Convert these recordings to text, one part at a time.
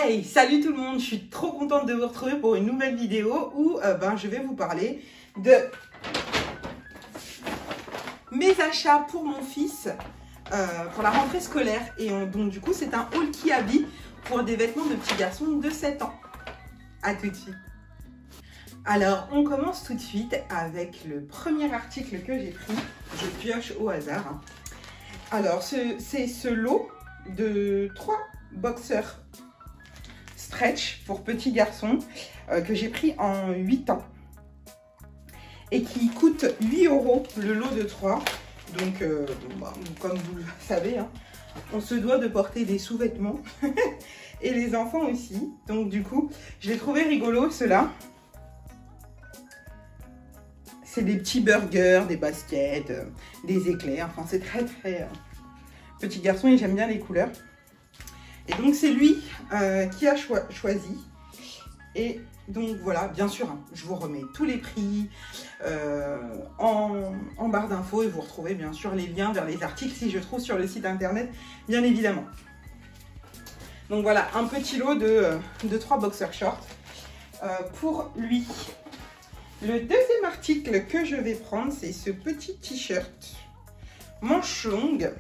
Hey, salut tout le monde, je suis trop contente de vous retrouver pour une nouvelle vidéo où je vais vous parler de mes achats pour mon fils pour la rentrée scolaire. Et donc du coup c'est un haul Kiabi pour des vêtements de petits garçons de 7 ans. A tout de suite. Alors on commence tout de suite avec le premier article que j'ai pris. Je pioche au hasard. Alors c'est ce lot de 3 boxers stretch pour petits garçons que j'ai pris en 8 ans et qui coûte 8 € le lot de 3. Donc comme vous le savez, hein, on se doit de porter des sous-vêtements et les enfants aussi. Donc du coup je l'ai trouvé rigolo ceux-là. C'est des petits burgers, des baskets, des éclairs. Enfin c'est très petit garçon et j'aime bien les couleurs. Et donc c'est lui qui a choisi. Et donc voilà, bien sûr, hein, je vous remets tous les prix en barre d'infos et vous retrouvez bien sûr les liens vers les articles si je trouve sur le site internet, bien évidemment. Donc voilà, un petit lot de 3 boxer shorts pour lui. Le deuxième article que je vais prendre, c'est ce petit t-shirt manche longue.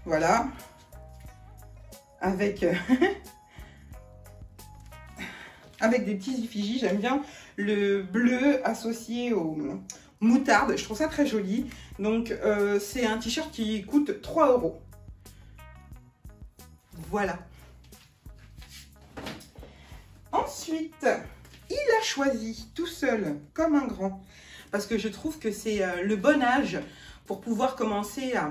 Voilà, avec, avec des petits effigies. J'aime bien le bleu associé au moutarde. Je trouve ça très joli. Donc, c'est un t-shirt qui coûte 3 €. Voilà. Ensuite, il a choisi tout seul, comme un grand, parce que je trouve que c'est le bon âge pour pouvoir commencer à...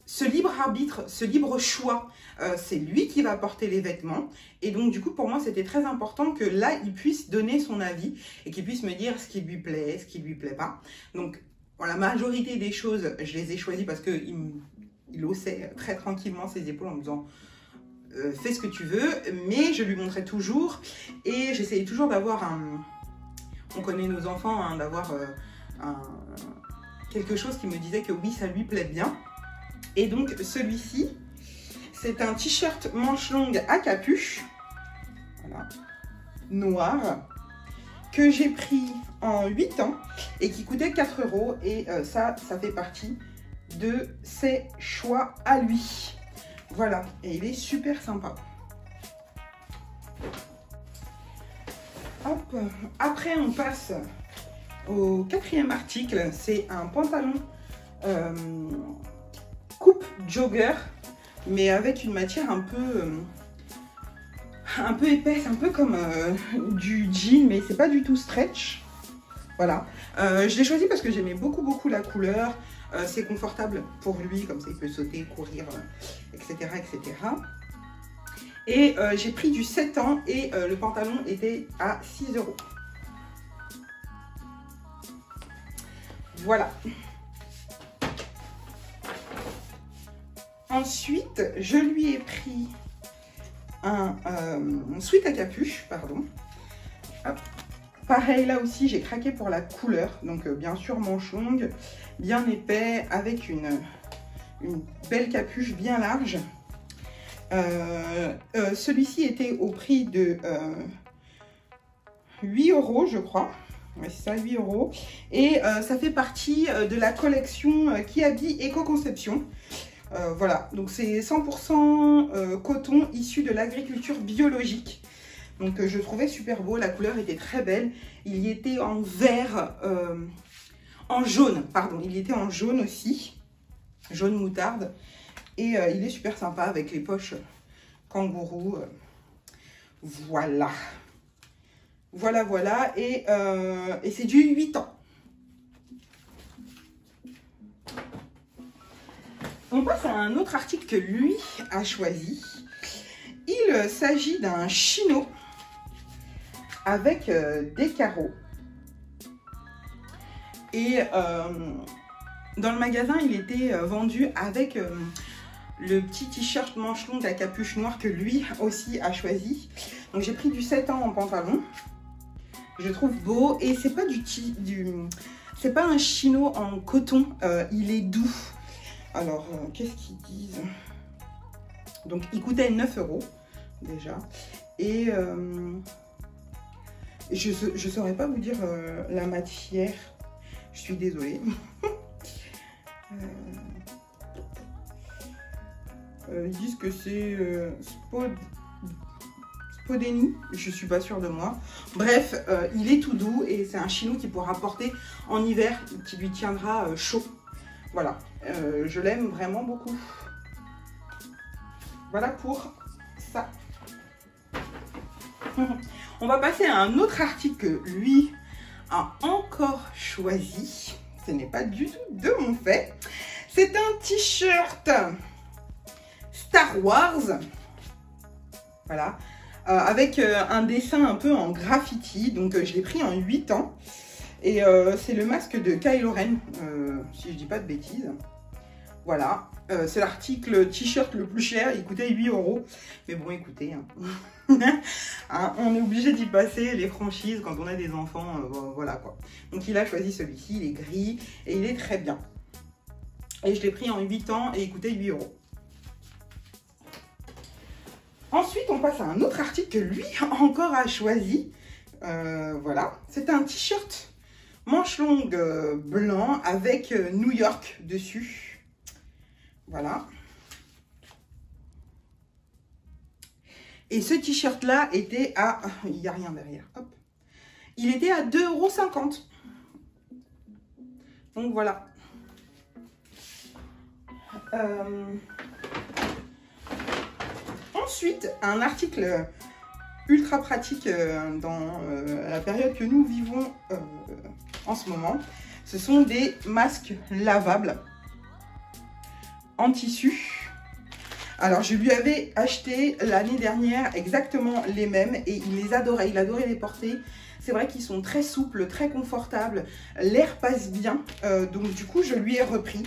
ce libre arbitre, ce libre choix, c'est lui qui va porter les vêtements. Et donc, du coup, pour moi, c'était très important que là, il puisse donner son avis et qu'il puisse me dire ce qui lui plaît, ce qui lui plaît pas. Donc, bon, la majorité des choses, je les ai choisies parce qu'il haussait très tranquillement ses épaules en me disant fais ce que tu veux. Mais je lui montrais toujours et j'essayais toujours d'avoir un... On connaît nos enfants, hein, d'avoir quelque chose qui me disait que oui, ça lui plaît bien. Et donc celui-ci, c'est un t-shirt manche longue à capuche, voilà, noir, que j'ai pris en 8 ans et qui coûtait 4 €. Et ça fait partie de ses choix à lui. Voilà, et il est super sympa. Hop. Après, on passe au quatrième article. C'est un pantalon coupe jogger, mais avec une matière un peu épaisse, un peu comme du jean, mais c'est pas du tout stretch. Voilà, je l'ai choisi parce que j'aimais beaucoup la couleur. C'est confortable pour lui, comme ça il peut sauter, courir, etc. Et j'ai pris du 7 ans et le pantalon était à 6 €. Voilà. Ensuite, je lui ai pris un sweat à capuche, pardon. Hop. Pareil, là aussi, j'ai craqué pour la couleur. Donc, bien sûr, manche longue, bien épais, avec une belle capuche bien large. Celui-ci était au prix de 8 €, je crois. Ouais, c'est ça, 8 €. Et ça fait partie de la collection Kiabi Éco-Conception. Voilà, donc c'est 100% coton issu de l'agriculture biologique. Donc je trouvais super beau, la couleur était très belle. Il y était en vert, en jaune, pardon, il y était en jaune aussi, jaune moutarde. Et il est super sympa avec les poches kangourou. Voilà. Voilà, et c'est du 8 ans. On passe à un autre article que lui a choisi. Il s'agit d'un chino avec des carreaux. Et dans le magasin, il était vendu avec le petit t-shirt manche longue à capuche noire que lui aussi a choisi. Donc j'ai pris du 7 ans en pantalon. Je trouve beau et c'est pas c'est pas un chino en coton, il est doux. Alors, qu'est-ce qu'ils disent? Donc, il coûtait 9 € déjà. Et je saurais pas vous dire la matière. Je suis désolée. Ils disent que c'est Spodeni, je suis pas sûre de moi. Bref, il est tout doux et c'est un chino qui pourra porter en hiver, qui lui tiendra chaud. Voilà, je l'aime vraiment beaucoup. Voilà pour ça. On va passer à un autre article que lui a encore choisi. Ce n'est pas du tout de mon fait. C'est un t-shirt Star Wars. Voilà. Avec un dessin un peu en graffiti. Donc je l'ai pris en 8 ans. Et c'est le masque de Kylo Ren, si je dis pas de bêtises. Voilà. C'est l'article t-shirt le plus cher. Il coûtait 8 €. Mais bon, écoutez. Hein, on est obligé d'y passer les franchises quand on a des enfants. Voilà quoi. Donc il a choisi celui-ci. Il est gris et il est très bien. Et je l'ai pris en 8 ans et il coûtait 8 €. Ensuite, on passe à un autre article que lui encore a choisi. Voilà, c'est un t-shirt manche longue blanc avec New York dessus. Voilà. Et ce t-shirt là était à... Il n'y a rien derrière. Hop. Il était à 2,50 €. Donc voilà. Ensuite, un article ultra pratique dans la période que nous vivons en ce moment. Ce sont des masques lavables en tissu. Alors, je lui avais acheté l'année dernière exactement les mêmes et il les adorait. Il adorait les porter. C'est vrai qu'ils sont très souples, très confortables. L'air passe bien. Donc, du coup, je lui ai repris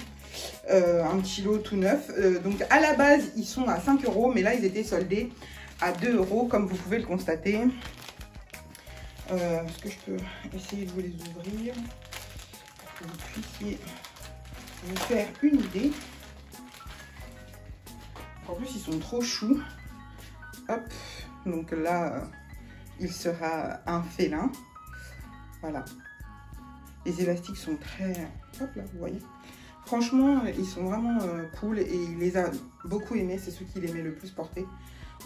un petit lot tout neuf. Donc, à la base, ils sont à 5 €, mais là, ils étaient soldés à 2 €, comme vous pouvez le constater. Est-ce que je peux essayer de vous les ouvrir pour que vous puissiez vous faire une idée. En plus, ils sont trop choux. Hop, donc là, il sera un félin. Voilà. Les élastiques sont très... Hop là, vous voyez. Franchement, ils sont vraiment cool et il les a beaucoup aimés. C'est ceux qu'il aimait le plus porter.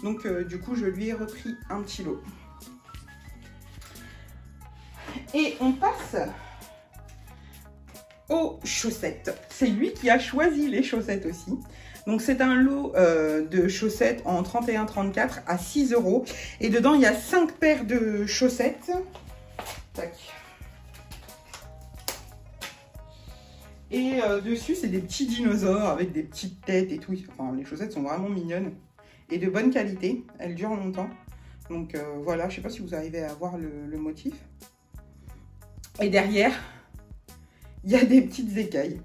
Donc, du coup, je lui ai repris un petit lot. Et on passe aux chaussettes. C'est lui qui a choisi les chaussettes aussi. Donc, c'est un lot de chaussettes en 31-34 à 6 €. Et dedans, il y a 5 paires de chaussettes. Tac. Et dessus, c'est des petits dinosaures avec des petites têtes et tout. Enfin, les chaussettes sont vraiment mignonnes et de bonne qualité. Elles durent longtemps. Donc voilà, je ne sais pas si vous arrivez à voir le motif. Et derrière, il y a des petites écailles.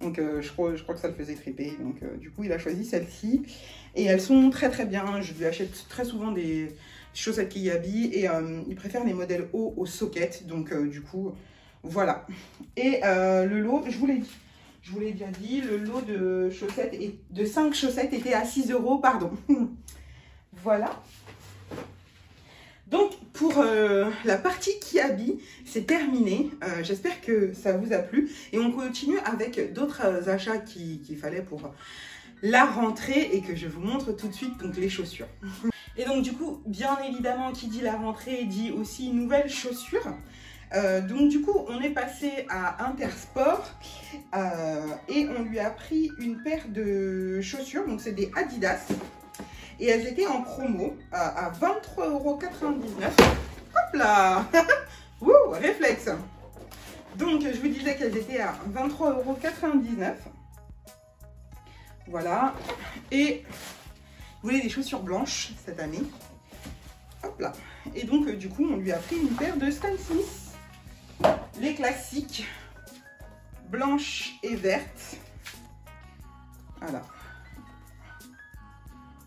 Donc je crois que ça le faisait triper. Donc du coup, il a choisi celle-ci. Et elles sont très très bien. Je lui achète très souvent des chaussettes Kiabi. Et il préfère les modèles hauts au socket. Donc du coup, voilà. Et le lot, je vous l'ai déjà dit, le lot de chaussettes, de 5 chaussettes était à 6 €, pardon. Voilà. Donc, pour la partie Kiabi, c'est terminé. J'espère que ça vous a plu. Et on continue avec d'autres achats qu'il fallait pour la rentrée et que je vous montre tout de suite, donc les chaussures. Et donc, du coup, bien évidemment, qui dit la rentrée, dit aussi nouvelles chaussures. Donc, du coup, on est passé à Intersport et on lui a pris une paire de chaussures. Donc, c'est des Adidas. Et elles étaient en promo à 23,99 €. Hop là. Wouh, réflexe. Donc, je vous disais qu'elles étaient à 23,99 €. Voilà. Et vous voulez des chaussures blanches cette année. Hop là. Et donc, du coup, on lui a pris une paire de Stan Smith. Les classiques. Blanches et vertes. Voilà.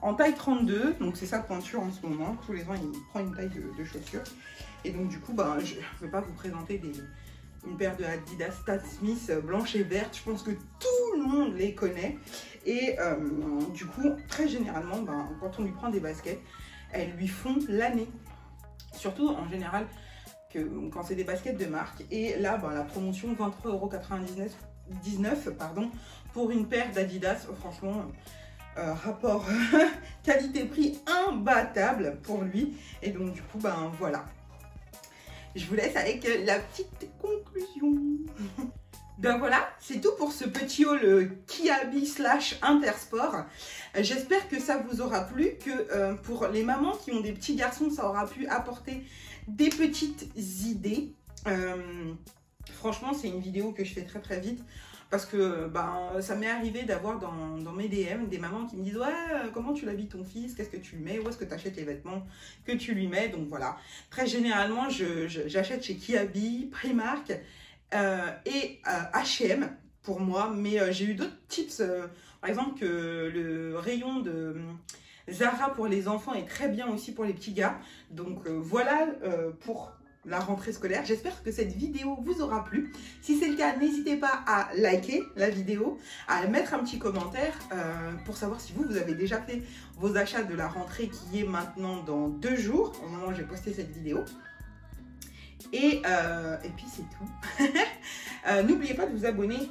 En taille 32, donc c'est sa pointure en ce moment. Tous les ans, il prend une taille de chaussures. Et donc, du coup, bah, je ne vais pas vous présenter une paire de Adidas Stan Smith blanche et verte. Je pense que tout le monde les connaît. Et du coup, très généralement, quand on lui prend des baskets, elles lui font l'année. Surtout en général, quand c'est des baskets de marque. Et là, la promotion 23,99 € pour une paire d'Adidas, franchement, rapport qualité-prix imbattable pour lui. Et donc du coup, voilà. Je vous laisse avec la petite conclusion. Donc voilà, c'est tout pour ce petit haul Kiabi / Intersport. J'espère que ça vous aura plu, que pour les mamans qui ont des petits garçons, ça aura pu apporter des petites idées. Franchement, c'est une vidéo que je fais très très vite parce que ça m'est arrivé d'avoir dans mes DM des mamans qui me disent « Ouais, comment tu l'habilles ton fils? Qu'est-ce que tu mets? Où est-ce que tu achètes les vêtements que tu lui mets ?» Donc voilà, très généralement, j'achète chez Kiabi, Primark et H&M pour moi. Mais j'ai eu d'autres tips, par exemple que le rayon de Zara pour les enfants est très bien aussi pour les petits gars. Donc voilà pour la rentrée scolaire. J'espère que cette vidéo vous aura plu. Si c'est le cas, n'hésitez pas à liker la vidéo, à mettre un petit commentaire pour savoir si vous avez déjà fait vos achats de la rentrée qui est maintenant dans 2 jours, au moment où j'ai posté cette vidéo. Et puis c'est tout. N'oubliez pas de vous abonner.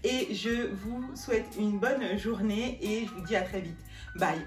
Et je vous souhaite une bonne journée et je vous dis à très vite. Bye.